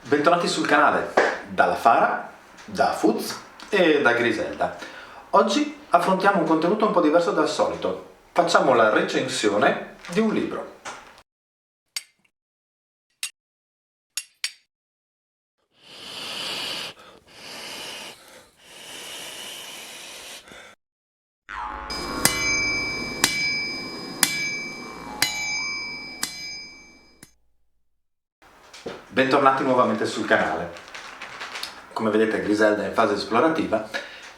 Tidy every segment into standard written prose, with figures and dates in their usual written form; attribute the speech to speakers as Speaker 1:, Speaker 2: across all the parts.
Speaker 1: Bentornati sul canale, dalla Fara, da Fuz e da Griselda. Oggi affrontiamo un contenuto un po' diverso dal solito. Facciamo la recensione di un libro. Bentornati nuovamente sul canale. Come vedete Griselda è in fase esplorativa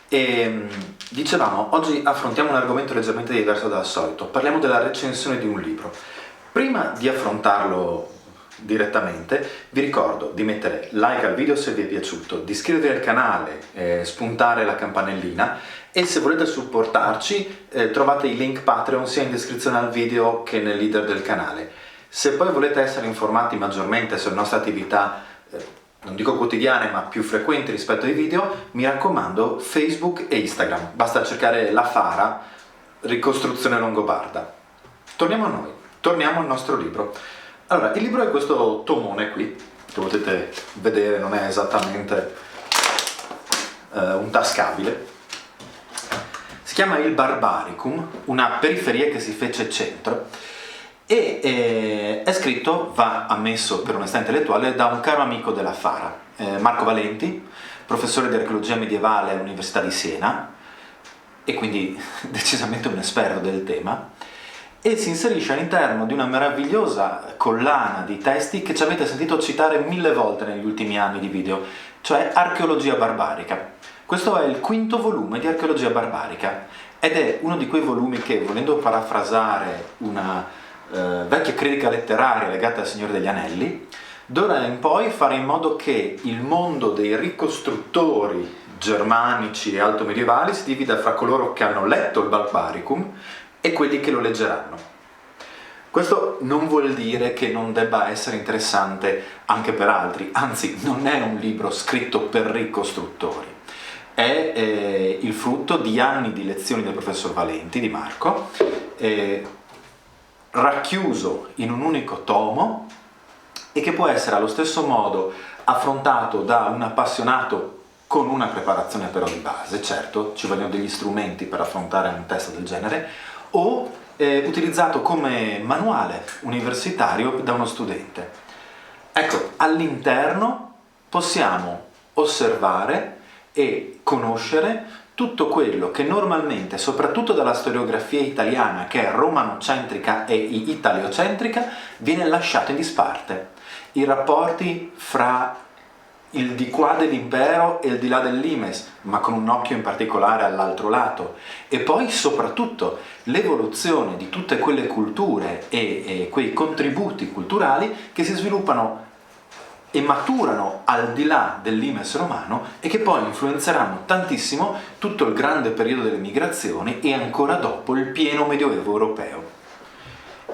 Speaker 1: e dicevamo, oggi affrontiamo un argomento leggermente diverso dal solito. Parliamo della recensione di un libro. Prima di affrontarlo direttamente vi ricordo di mettere like al video se vi è piaciuto, di iscrivervi al canale, spuntare la campanellina e se volete supportarci trovate i link Patreon sia in descrizione al video che nel leader del canale. Se poi volete essere informati maggiormente sulle nostre attività, non dico quotidiane ma più frequenti rispetto ai video, mi raccomando Facebook e Instagram, basta cercare La Fara, ricostruzione longobarda. Torniamo a noi, torniamo al nostro libro. Allora, il libro è questo tomone qui, che potete vedere non è esattamente un tascabile. Si chiama Il Barbaricum, una periferia che si fece centro. E è scritto, va ammesso per onestà intellettuale, da un caro amico della Fara, Marco Valenti, professore di archeologia medievale all'Università di Siena, e quindi decisamente un esperto del tema, e si inserisce all'interno di una meravigliosa collana di testi che ci avete sentito citare 1000 volte negli ultimi anni di video, cioè Archeologia barbarica. Questo è il quinto volume di Archeologia barbarica, ed è uno di quei volumi che, volendo parafrasare una vecchia critica letteraria legata al Signore degli Anelli, d'ora in poi fare in modo che il mondo dei ricostruttori germanici e altomedievali si divida fra coloro che hanno letto il Barbaricum e quelli che lo leggeranno. Questo non vuol dire che non debba essere interessante anche per altri, anzi non è un libro scritto per ricostruttori, è il frutto di anni di lezioni del professor Valenti, di Marco, racchiuso in un unico tomo e che può essere allo stesso modo affrontato da un appassionato con una preparazione però di base, certo, ci vogliono degli strumenti per affrontare un testo del genere, o utilizzato come manuale universitario da uno studente. Ecco, all'interno possiamo osservare e conoscere tutto quello che normalmente, soprattutto dalla storiografia italiana, che è romanocentrica e italiocentrica, viene lasciato in disparte. I rapporti fra il di qua dell'impero e il di là del limes, ma con un occhio in particolare all'altro lato, e poi soprattutto l'evoluzione di tutte quelle culture e quei contributi culturali che si sviluppano e maturano al di là del limes romano e che poi influenzeranno tantissimo tutto il grande periodo delle migrazioni e ancora dopo il pieno medioevo europeo.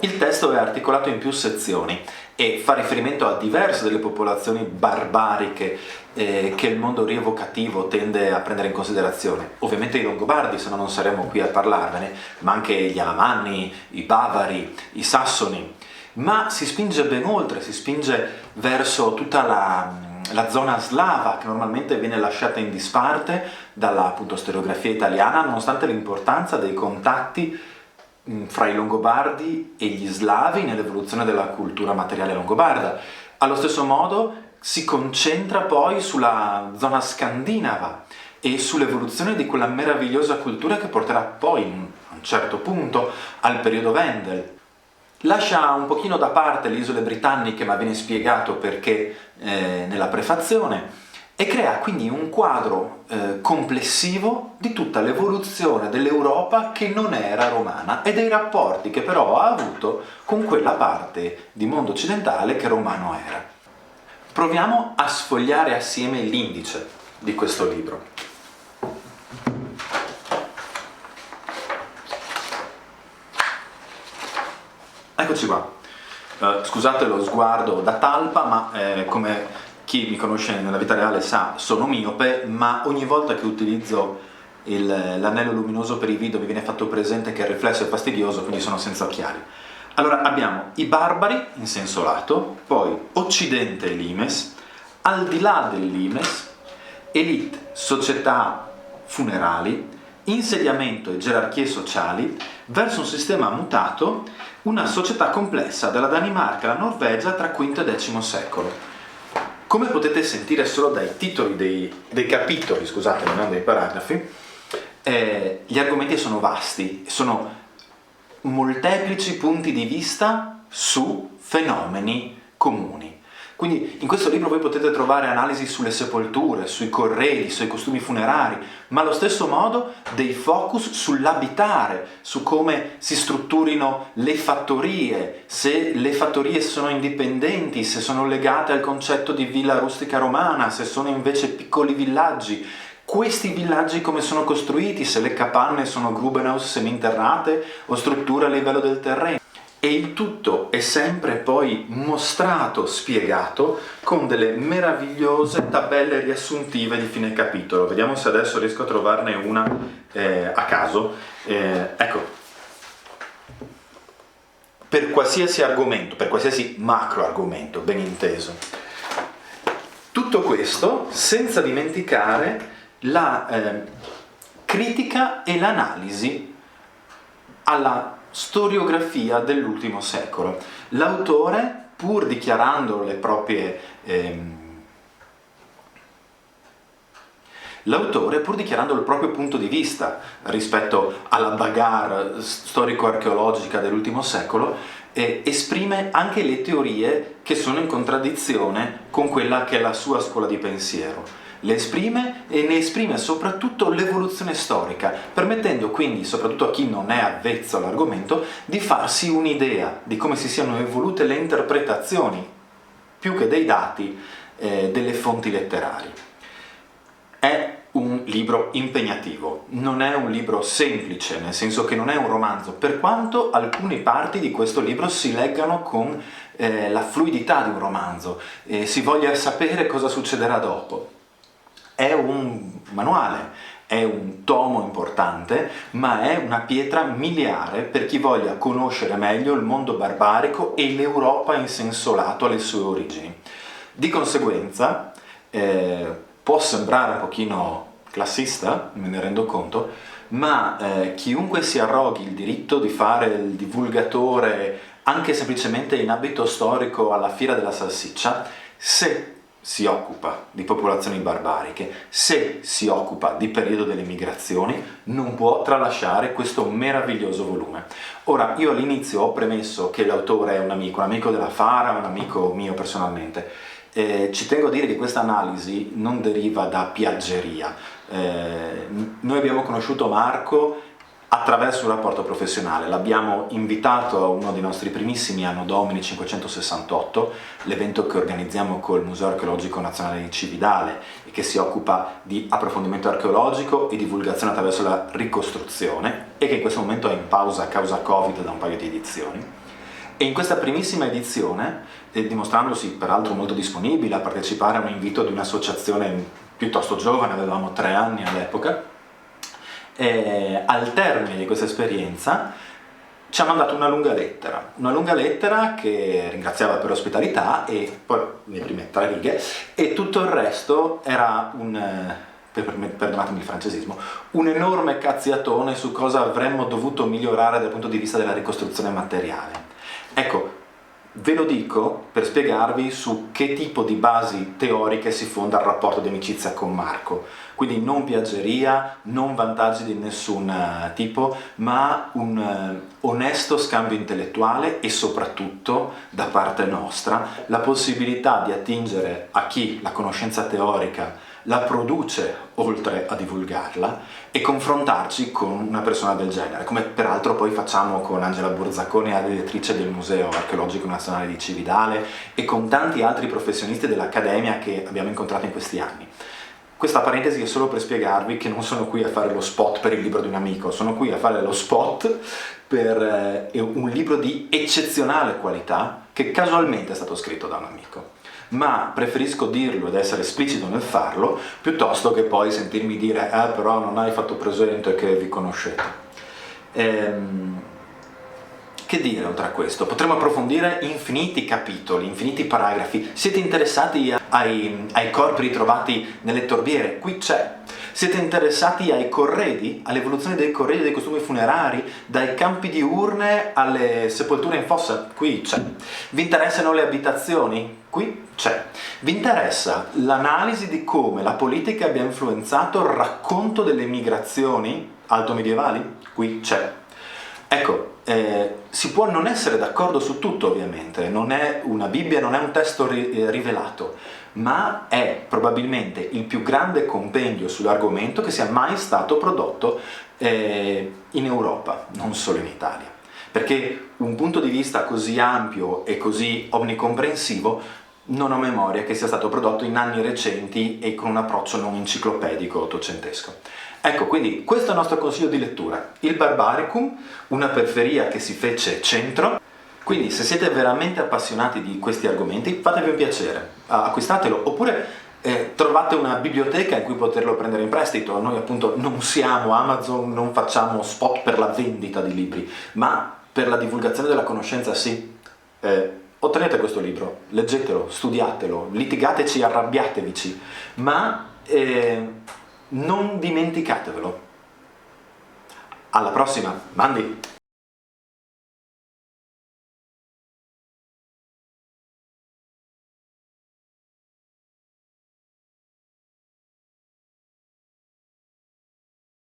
Speaker 1: Il testo è articolato in più sezioni e fa riferimento a diverse delle popolazioni barbariche che il mondo rievocativo tende a prendere in considerazione. Ovviamente i Longobardi, se no non saremmo qui a parlarvene, ma anche gli Alamanni, i Bavari, i Sassoni. Ma si spinge ben oltre, si spinge verso tutta la zona slava che normalmente viene lasciata in disparte dalla appunto storiografia italiana, nonostante l'importanza dei contatti fra i Longobardi e gli slavi nell'evoluzione della cultura materiale longobarda. Allo stesso modo si concentra poi sulla zona scandinava e sull'evoluzione di quella meravigliosa cultura che porterà poi a un certo punto al periodo Wendel. Lascia un pochino da parte le isole britanniche, ma viene spiegato perché nella prefazione, e crea quindi un quadro complessivo di tutta l'evoluzione dell'Europa che non era romana e dei rapporti che però ha avuto con quella parte di mondo occidentale che romano era. Proviamo a sfogliare assieme l'indice di questo libro. Eccoci qua. Scusate lo sguardo da talpa, ma come chi mi conosce nella vita reale sa, sono miope, ma ogni volta che utilizzo l'anello luminoso per i video mi viene fatto presente che il riflesso è fastidioso, quindi sono senza occhiali. Allora abbiamo i barbari in senso lato, poi Occidente e Limes, Al di là dell'Imes, elite, società funerali, insediamento e gerarchie sociali, verso un sistema mutato, una società complessa dalla Danimarca alla Norvegia tra V e X secolo. Come potete sentire solo dai titoli dei capitoli, scusate, non dei paragrafi, gli argomenti sono vasti, sono molteplici punti di vista su fenomeni comuni. Quindi in questo libro voi potete trovare analisi sulle sepolture, sui corredi, sui costumi funerari, ma allo stesso modo dei focus sull'abitare, su come si strutturino le fattorie, se le fattorie sono indipendenti, se sono legate al concetto di villa rustica romana, se sono invece piccoli villaggi. Questi villaggi come sono costruiti, se le capanne sono Grubenhaus seminterrate o strutture a livello del terreno. E il tutto è sempre poi mostrato, spiegato, con delle meravigliose tabelle riassuntive di fine capitolo. Vediamo se adesso riesco a trovarne una a caso. Ecco, per qualsiasi argomento, per qualsiasi macro argomento, ben inteso. Tutto questo senza dimenticare la critica e l'analisi alla storiografia dell'ultimo secolo. L'autore, pur dichiarando le proprie pur dichiarando il proprio punto di vista rispetto alla bagarre storico-archeologica dell'ultimo secolo, esprime anche le teorie che sono in contraddizione con quella che è la sua scuola di pensiero. Le esprime e ne esprime soprattutto l'evoluzione storica, permettendo quindi, soprattutto a chi non è avvezzo all'argomento, di farsi un'idea di come si siano evolute le interpretazioni, più che dei dati, delle fonti letterarie. È un libro impegnativo, non è un libro semplice, nel senso che non è un romanzo, per quanto alcune parti di questo libro si leggano con la fluidità di un romanzo, si voglia sapere cosa succederà dopo. È un manuale, è un tomo importante, ma è una pietra miliare per chi voglia conoscere meglio il mondo barbarico e l'Europa in senso lato alle sue origini. Di conseguenza, può sembrare un pochino classista, me ne rendo conto, ma chiunque si arroghi il diritto di fare il divulgatore anche semplicemente in abito storico alla Fiera della Salsiccia, se si occupa di popolazioni barbariche, se si occupa di periodo delle migrazioni, non può tralasciare questo meraviglioso volume. Ora, io all'inizio ho premesso che l'autore è un amico della Fara, un amico mio personalmente. Ci tengo a dire che questa analisi non deriva da piaggeria. Noi abbiamo conosciuto Marco attraverso un rapporto professionale, l'abbiamo invitato a uno dei nostri primissimi Anno Domini 568, l'evento che organizziamo col Museo Archeologico Nazionale di Cividale e che si occupa di approfondimento archeologico e divulgazione attraverso la ricostruzione e che in questo momento è in pausa a causa Covid da un paio di edizioni. E in questa primissima edizione, dimostrandosi peraltro molto disponibile a partecipare a un invito di un'associazione piuttosto giovane, avevamo 3 anni all'epoca, al termine di questa esperienza ci ha mandato una lunga lettera che ringraziava per l'ospitalità e poi le prime 3 righe, e tutto il resto era perdonatemi il francesismo, un enorme cazziatone su cosa avremmo dovuto migliorare dal punto di vista della ricostruzione materiale. Ecco, ve lo dico per spiegarvi su che tipo di basi teoriche si fonda il rapporto di amicizia con Marco. Quindi non piaggeria, non vantaggi di nessun tipo, ma un onesto scambio intellettuale e soprattutto, da parte nostra, la possibilità di attingere a chi la conoscenza teorica la produce oltre a divulgarla e confrontarci con una persona del genere, come peraltro poi facciamo con Angela Borzacconi, direttrice del Museo Archeologico Nazionale di Cividale, e con tanti altri professionisti dell'Accademia che abbiamo incontrato in questi anni. Questa parentesi è solo per spiegarvi che non sono qui a fare lo spot per il libro di un amico, sono qui a fare lo spot per un libro di eccezionale qualità che casualmente è stato scritto da un amico. Ma preferisco dirlo ed essere esplicito nel farlo piuttosto che poi sentirmi dire però non hai fatto presente che vi conoscete. Che dire oltre a questo? Potremmo approfondire infiniti capitoli, infiniti paragrafi. Siete interessati ai corpi ritrovati nelle torbiere? Qui c'è. Siete interessati ai corredi, all'evoluzione dei corredi, dei costumi funerari, dai campi di urne alle sepolture in fossa? Qui c'è. Vi interessano le abitazioni? Qui c'è. Vi interessa l'analisi di come la politica abbia influenzato il racconto delle migrazioni altomedievali? Qui c'è. Ecco, si può non essere d'accordo su tutto ovviamente, non è una Bibbia, non è un testo rivelato, ma è probabilmente il più grande compendio sull'argomento che sia mai stato prodotto in Europa, non solo in Italia. Perché un punto di vista così ampio e così omnicomprensivo non ho memoria che sia stato prodotto in anni recenti e con un approccio non enciclopedico ottocentesco. Ecco, quindi questo è il nostro consiglio di lettura, il Barbaricum, una periferia che si fece centro. Quindi se siete veramente appassionati di questi argomenti, fatevi un piacere, acquistatelo, oppure trovate una biblioteca in cui poterlo prendere in prestito. Noi appunto non siamo Amazon, non facciamo spot per la vendita di libri, ma per la divulgazione della conoscenza sì. Ottenete questo libro, leggetelo, studiatelo, litigateci, arrabbiatevici, ma non dimenticatevelo. Alla prossima, Mandi!